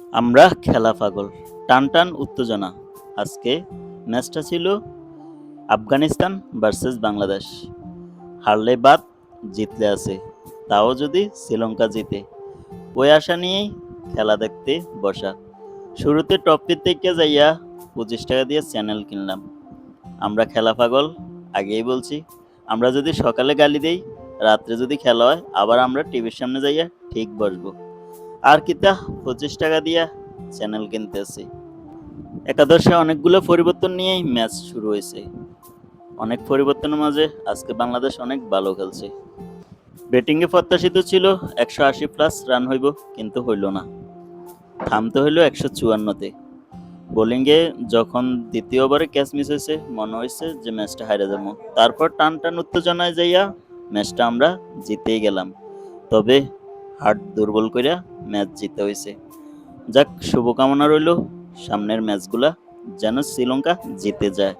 আমরা খেলা পাগল, টান টান উত্তেজনা। আজকে ম্যাচটা ছিল আফগানিস্তান ভার্সেস বাংলাদেশ। হারলে বাদ, জিতলে আছে, তাও যদি শ্রীলঙ্কা জিতে। ওই আশা নিয়েই খেলা দেখতে বসা। শুরুতে টপটির থেকে যাইয়া 25 টাকা দিয়ে চ্যানেল কিনলাম। আমরা খেলা পাগল, আগেই বলছি। আমরা যদি সকালে গালি দেই, রাত্রে যদি খেলা হয়, আবার আমরা টিভির সামনে যাইয়া ঠিক বসবো। আর কিতা 25 টাকা দিয়া চ্যানেল কিনতেছি। একাদশে অনেকগুলো পরিবর্তন নিয়েই ম্যাচ শুরু হয়েছে। অনেক পরিবর্তনের মাঝে আজকে বাংলাদেশ অনেক ভালো খেলছে। ব্যাটিংয়ে প্রত্যাশিত ছিল 180+ রান হইব, কিন্তু হইল না। থামতে হইল 154-তে। বোলিংয়ে যখন দ্বিতীয় ওভারে ক্যাচ মিস হয়েছে, মনে হয়েছে যে ম্যাচটা হারে যাবো। তারপর টান টান উত্তেজনায় যাইয়া ম্যাচটা আমরা জিতেই গেলাম। তবে হার্ট দুর্বল কইরা ম্যাচ জিতে হয়েছে। যাক, শুভকামনা রইল সামনের ম্যাচগুলা যেন শ্রীলঙ্কা জিতে যায়।